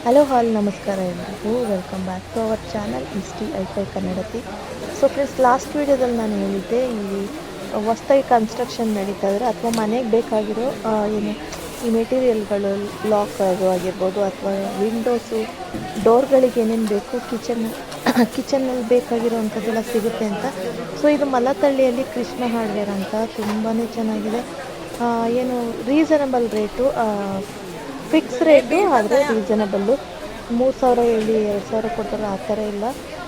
Hello all ನಮಸ್ಕಾರ ಎಲ್ರಿಗೂ. Welcome back to our channel ಇಸ್ಟಿ ಐಫೈ ಕನ್ನಡತಿ. ಸೊ ಫ್ರೆಂಡ್ಸ್, ಲಾಸ್ಟ್ ವೀಡಿಯೋದಲ್ಲಿ ನಾನು ಹೇಳಿದ್ದೆ, ಇಲ್ಲಿ ಹೊಸ್ದಾಗಿ ಕನ್ಸ್ಟ್ರಕ್ಷನ್ ನಡೀತಾ ಇದ್ರೆ ಅಥವಾ ಮನೆಗೆ ಬೇಕಾಗಿರೋ ಏನು ಈ ಮೆಟೀರಿಯಲ್ಗಳು, ಲಾಕರು ಆಗಿರ್ಬೋದು ಅಥವಾ ವಿಂಡೋಸು, ಡೋರ್ಗಳಿಗೆ ಏನೇನು ಬೇಕು, ಕಿಚನ್ನಲ್ಲಿ ಬೇಕಾಗಿರೋ ಅಂಥದ್ದೆಲ್ಲ ಸಿಗುತ್ತೆ ಅಂತ. ಸೊ ಇದು ಮಲ್ಲತಳ್ಳಿಯಲ್ಲಿ ಕೃಷ್ಣ ಹಾರ್ಡ್ವೇರ್ ಅಂತ, ತುಂಬಾ ಚೆನ್ನಾಗಿದೆ. ಏನು ರೀಸನಬಲ್ ರೇಟು, ಫಿಕ್ಸ್ ರೇಟು, ಆದರೆ ರೀಸನಬಲ್ಲು. 3,000 ಹೇಳಿ 2,000 ಕೊಡ್ತಾರೆ ಆ ಥರ ಇಲ್ಲ.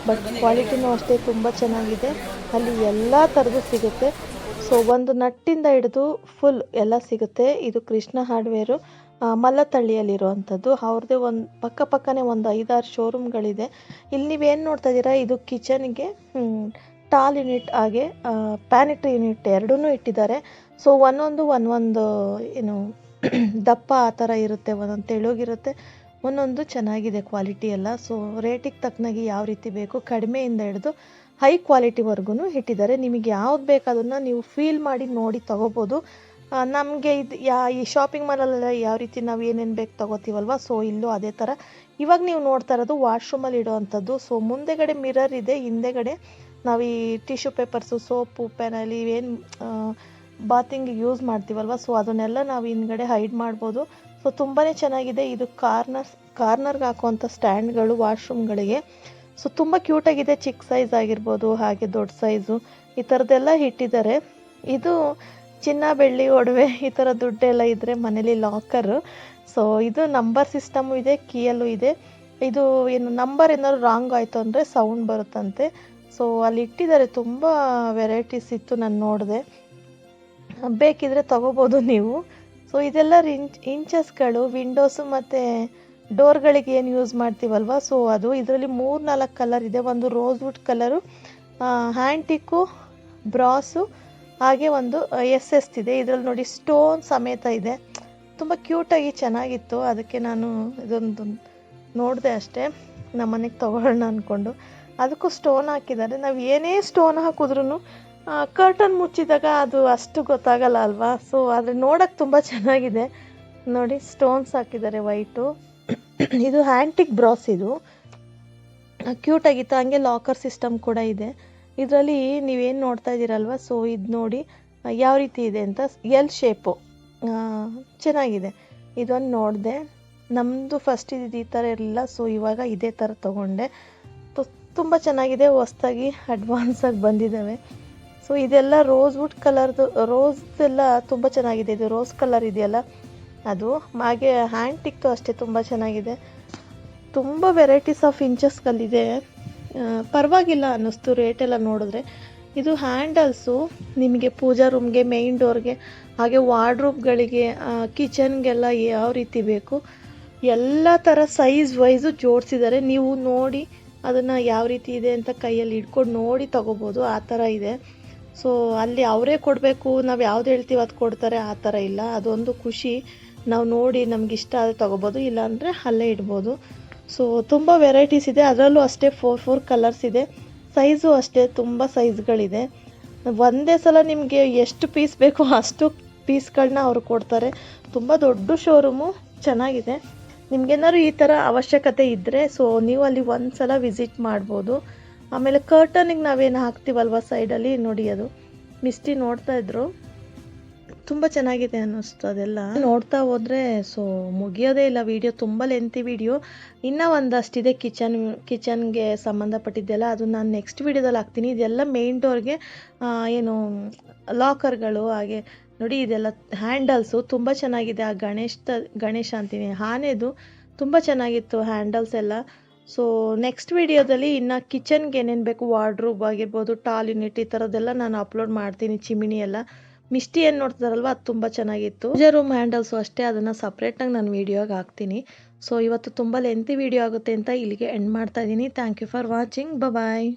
ಬಟ್ ಕ್ವಾಲಿಟಿನೂ ಅಷ್ಟೇ ತುಂಬ ಚೆನ್ನಾಗಿದೆ. ಅಲ್ಲಿ ಎಲ್ಲ ಥರದ್ದು ಸಿಗುತ್ತೆ. ಸೊ ಒಂದು ನಟ್ಟಿಂದ ಹಿಡಿದು ಫುಲ್ ಎಲ್ಲ ಸಿಗುತ್ತೆ. ಇದು ಕೃಷ್ಣ ಹಾರ್ಡ್ವೇರು ಮಲ್ಲತಳ್ಳಿಯಲ್ಲಿರುವಂಥದ್ದು. ಅವ್ರದ್ದೇ ಒಂದು ಪಕ್ಕನೇ ಒಂದು 5-6 ಶೋರೂಮ್ಗಳಿದೆ. ಇಲ್ಲಿ ನೀವೇನು ನೋಡ್ತಾ ಇದ್ದೀರಾ, ಇದು ಕಿಚನ್ಗೆ ಟಾಲ್ ಯೂನಿಟ್ ಹಾಗೆ ಪ್ಯಾನಿಟ್ರಿ ಯೂನಿಟ್ ಎರಡೂ ಇಟ್ಟಿದ್ದಾರೆ. ಸೊ ಒಂದೊಂದು ಏನು ದಪ್ಪ ಆ ಥರ ಇರುತ್ತೆ, ಒಂದೊಂದು ತೆಳುಗಿರುತ್ತೆ, ಒಂದೊಂದು ಚೆನ್ನಾಗಿದೆ ಕ್ವಾಲಿಟಿ ಎಲ್ಲ. ಸೊ ರೇಟಿಗೆ ತಕ್ಕನಾಗಿ ಯಾವ ರೀತಿ ಬೇಕು, ಕಡಿಮೆಯಿಂದ ಹಿಡಿದು ಹೈ ಕ್ವಾಲಿಟಿವರೆಗೂ ಇಟ್ಟಿದ್ದಾರೆ. ನಿಮಗೆ ಯಾವ್ದು ಬೇಕು ಅದನ್ನು ನೀವು ಫೀಲ್ ಮಾಡಿ ನೋಡಿ ತೊಗೋಬೋದು. ನಮಗೆ ಇದು ಈ ಶಾಪಿಂಗ್ ಮಾಲಲ್ಲೆಲ್ಲ ಯಾವ ರೀತಿ ನಾವು ಏನೇನು ಬೇಕು ತೊಗೋತೀವಲ್ವ, ಸೊ ಇಲ್ಲೂ ಅದೇ ಥರ. ಇವಾಗ ನೀವು ನೋಡ್ತಾ ಇರೋದು ವಾಶ್ರೂಮಲ್ಲಿ ಇಡೋವಂಥದ್ದು. ಸೊ ಮುಂದೆಗಡೆ ಮಿರರ್ ಇದೆ, ಹಿಂದೆಗಡೆ ನಾವು ಈ ಟಿಶ್ಯೂ ಪೇಪರ್ಸು, ಸೋಪು, ಪೆನಲ್ಲಿ ಇವೇನು ಬಾತಿಂಗ್ ಯೂಸ್ ಮಾಡ್ತೀವಲ್ವ, ಸೊ ಅದನ್ನೆಲ್ಲ ನಾವು ಹಿಂದ್ಗಡೆ ಹೈಡ್ ಮಾಡ್ಬೋದು. ಸೊ ತುಂಬಾ ಚೆನ್ನಾಗಿದೆ. ಇದು ಕಾರ್ನರ್ಗೆ ಹಾಕುವಂಥ ಸ್ಟ್ಯಾಂಡ್ಗಳು ವಾಶ್ರೂಮ್ಗಳಿಗೆ. ಸೊ ತುಂಬ ಕ್ಯೂಟಾಗಿದೆ. ಚಿಕ್ಕ ಸೈಜ್ ಆಗಿರ್ಬೋದು, ಹಾಗೆ ದೊಡ್ಡ ಸೈಜು, ಈ ಥರದ್ದೆಲ್ಲ ಇಟ್ಟಿದ್ದಾರೆ. ಇದು ಚಿನ್ನ, ಬೆಳ್ಳಿ, ಒಡವೆ, ಈ ಥರ ದುಡ್ಡೆಲ್ಲ ಇದ್ದರೆ ಮನೇಲಿ ಲಾಕರು. ಸೊ ಇದು ನಂಬರ್ ಸಿಸ್ಟಮು ಇದೆ, ಕೀಯಲ್ಲೂ ಇದೆ. ಇದು ಏನು ನಂಬರ್ ಏನಾದ್ರು ರಾಂಗ್ ಆಯಿತು ಅಂದರೆ ಸೌಂಡ್ ಬರುತ್ತಂತೆ. ಸೊ ಅಲ್ಲಿ ಇಟ್ಟಿದ್ದಾರೆ. ತುಂಬ ವೆರೈಟೀಸ್ ಇತ್ತು, ನಾನು ನೋಡಿದೆ. ಬೇಕಿದ್ರೆ ತಗೋಬೋದು ನೀವು. ಸೊ ಇದೆಲ್ಲ ಇಂಚಸ್ಗಳು, ವಿಂಡೋಸು ಮತ್ತು ಡೋರ್ಗಳಿಗೆ ಏನು ಯೂಸ್ ಮಾಡ್ತೀವಲ್ವ, ಸೊ ಅದು. ಇದರಲ್ಲಿ 3-4 ಕಲರ್ ಇದೆ. ಒಂದು ರೋಸ್ವುಡ್ ಕಲರು, ಹ್ಯಾಂಟಿಕ್ಕು, ಬ್ರಾಸು, ಹಾಗೆ ಒಂದು SS ಇದೆ. ಇದರಲ್ಲಿ ನೋಡಿ ಸ್ಟೋನ್ ಸಮೇತ ಇದೆ. ತುಂಬ ಕ್ಯೂಟಾಗಿ ಚೆನ್ನಾಗಿತ್ತು. ಅದಕ್ಕೆ ನಾನು ಇದೊಂದು ನೋಡಿದೆ ಅಷ್ಟೇ, ನಮ್ಮನೆಗೆ ತೊಗೊಳ್ಳೋಣ ಅಂದ್ಕೊಂಡು. ಅದಕ್ಕೂ ಸ್ಟೋನ್ ಹಾಕಿದ್ದಾರೆ. ನಾವು ಏನೇ ಸ್ಟೋನ್ ಹಾಕಿದ್ರೂ ಕರ್ಟನ್ ಮುಚ್ಚಿದಾಗ ಅದು ಅಷ್ಟು ಗೊತ್ತಾಗಲ್ಲ ಅಲ್ವಾ. ಸೊ ಆದರೆ ನೋಡೋಕ್ಕೆ ತುಂಬ ಚೆನ್ನಾಗಿದೆ. ನೋಡಿ ಸ್ಟೋನ್ಸ್ ಹಾಕಿದ್ದಾರೆ ವೈಟು. ಇದು ಹ್ಯಾಂಟಿಕ್ ಬ್ರಾಸ್, ಇದು ಕ್ಯೂಟಾಗಿತ್ತು. ಹಂಗೆ ಲಾಕರ್ ಸಿಸ್ಟಮ್ ಕೂಡ ಇದೆ. ಇದರಲ್ಲಿ ನೀವೇನು ನೋಡ್ತಾ ಇದ್ದೀರಲ್ವ, ಸೊ ಇದು ನೋಡಿ ಯಾವ ರೀತಿ ಇದೆ ಅಂತ. ಎಲ್ ಶೇಪು ಚೆನ್ನಾಗಿದೆ. ಇದೊಂದು ನೋಡಿದೆ. ನಮ್ಮದು ಫಸ್ಟ್ ಈ ಥರ ಇರಲಿಲ್ಲ, ಸೊ ಇವಾಗ ಇದೇ ಥರ ತೊಗೊಂಡೆ. ತುಂಬ ಚೆನ್ನಾಗಿದೆ. ಹೊಸ್ದಾಗಿ ಅಡ್ವಾನ್ಸಾಗಿ ಬಂದಿದ್ದಾವೆ. ಸೊ ಇದೆಲ್ಲ ರೋಸ್ವುಡ್ ಕಲರ್ದು, ರೋಸ್ ಎಲ್ಲ ತುಂಬ ಚೆನ್ನಾಗಿದೆ. ಇದು ರೋಸ್ ಕಲರ್ ಇದೆಯಲ್ಲ ಅದು. ಹಾಗೆ ಹ್ಯಾಂಟಿಕ್ದು ಅಷ್ಟೇ ತುಂಬ ಚೆನ್ನಾಗಿದೆ. ತುಂಬ ವೆರೈಟೀಸ್ ಆಫ್ ಇಂಚಸ್ಗಳಿದೆ. ಪರವಾಗಿಲ್ಲ ಅನ್ನಿಸ್ತು ರೇಟೆಲ್ಲ ನೋಡಿದ್ರೆ. ಇದು ಹ್ಯಾಂಡಲ್ಸು ನಿಮಗೆ ಪೂಜಾ ರೂಮ್ಗೆ, ಮೇಯ್ನ್ ಡೋರ್ಗೆ, ಹಾಗೆ ವಾರ್ಡ್ರೋಬ್ಗಳಿಗೆ, ಕಿಚನ್ಗೆಲ್ಲ ಯಾವ ರೀತಿ ಬೇಕು ಎಲ್ಲ ಥರ ಸೈಜ್ ವೈಸು ಜೋಡಿಸಿದ್ದಾರೆ. ನೀವು ನೋಡಿ ಅದನ್ನು ಯಾವ ರೀತಿ ಇದೆ ಅಂತ ಕೈಯಲ್ಲಿ ಹಿಡ್ಕೊಂಡು ನೋಡಿ ತೊಗೋಬೋದು, ಆ ಥರ ಇದೆ. ಸೊ ಅಲ್ಲಿ ಅವರೇ ಕೊಡಬೇಕು, ನಾವು ಯಾವ್ದು ಹೇಳ್ತೀವಿ ಅದು ಕೊಡ್ತಾರೆ, ಆ ಥರ ಇಲ್ಲ. ಅದೊಂದು ಖುಷಿ. ನಾವು ನೋಡಿ ನಮ್ಗೆ ಇಷ್ಟ ಆದರೆ ತೊಗೋಬೋದು, ಇಲ್ಲಾಂದರೆ ಅಲ್ಲೇ ಇಡ್ಬೋದು. ಸೊ ತುಂಬ ವೆರೈಟೀಸ್ ಇದೆ. ಅದರಲ್ಲೂ ಅಷ್ಟೇ 4 ಕಲರ್ಸ್ ಇದೆ. ಸೈಜು ಅಷ್ಟೇ ತುಂಬ ಸೈಜ್ಗಳಿದೆ. ಒಂದೇ ಸಲ ನಿಮಗೆ ಎಷ್ಟು ಪೀಸ್ ಬೇಕೋ ಅಷ್ಟು ಪೀಸ್ಗಳನ್ನ ಅವರು ಕೊಡ್ತಾರೆ. ತುಂಬ ದೊಡ್ಡ ಶೋರೂಮು, ಚೆನ್ನಾಗಿದೆ. ನಿಮ್ಗೇನಾದ್ರು ಈ ಥರ ಅವಶ್ಯಕತೆ ಇದ್ದರೆ ಸೊ ನೀವು ಅಲ್ಲಿ ಒಂದು ಸಲ ವಿಸಿಟ್ ಮಾಡ್ಬೋದು. ಆಮೇಲೆ ಕರ್ಟನಿಗೆ ನಾವೇನು ಹಾಕ್ತೀವಲ್ವ ಸೈಡಲ್ಲಿ, ನೋಡಿ ಅದು ಮಿಸ್ಟಿ ನೋಡ್ತಾ ಇದ್ರು. ತುಂಬ ಚೆನ್ನಾಗಿದೆ ಅನ್ನಿಸ್ತು ಅದೆಲ್ಲ ನೋಡ್ತಾ ಹೋದರೆ. ಸೊ ಮುಗಿಯೋದೇ ಇಲ್ಲ ವಿಡಿಯೋ, ತುಂಬ ಲೆಂತಿ ವಿಡಿಯೋ. ಇನ್ನೂ ಒಂದಷ್ಟಿದೆ ಕಿಚನ್ಗೆ ಸಂಬಂಧಪಟ್ಟಿದ್ದೆಲ್ಲ, ಅದು ನಾನು ನೆಕ್ಸ್ಟ್ ವಿಡಿಯೋದಲ್ಲಿ ಹಾಕ್ತೀನಿ. ಇದೆಲ್ಲ ಮೇಯ್ನ್ ಡೋರ್ಗೆ ಏನು ಲಾಕರ್ಗಳು, ಹಾಗೆ ನೋಡಿ ಇದೆಲ್ಲ ಹ್ಯಾಂಡಲ್ಸು ತುಂಬ ಚೆನ್ನಾಗಿದೆ. ಆ ಗಣೇಶ ಅಂತೀನಿ, ಆನೆದು ತುಂಬ ಚೆನ್ನಾಗಿತ್ತು ಹ್ಯಾಂಡಲ್ಸ್ ಎಲ್ಲ. ಸೊ ನೆಕ್ಸ್ಟ್ ವಿಡಿಯೋದಲ್ಲಿ ಇನ್ನು ಕಿಚನ್ಗೆ ಏನೇನು ಬೇಕು, ವಾರ್ಡ್ರೋಬ್ ಆಗಿರ್ಬೋದು, ಟಾಲ್ ಯೂನಿಟ್, ಈ ಥರದ್ದೆಲ್ಲ ನಾನು ಅಪ್ಲೋಡ್ ಮಾಡ್ತೀನಿ. ಚಿಮಿನಿ ಎಲ್ಲ ಮಿಸ್ಟಿ ಏನು ನೋಡ್ತಾರಲ್ವ, ಅದು ತುಂಬ ಚೆನ್ನಾಗಿತ್ತು. ಪೂಜಾ ರೂಮ್ ಹ್ಯಾಂಡಲ್ಸು ಅಷ್ಟೇ, ಅದನ್ನು ಸಪ್ರೇಟಾಗಿ ನಾನು ವೀಡಿಯೋಗೆ ಹಾಕ್ತೀನಿ. ಸೊ ಇವತ್ತು ತುಂಬ ಲೆಂತಿ ವಿಡಿಯೋ ಆಗುತ್ತೆ ಅಂತ ಇಲ್ಲಿಗೆ ಎಂಡ್ ಮಾಡ್ತಾ ಇದ್ದೀನಿ. Thank you for watching. Bye.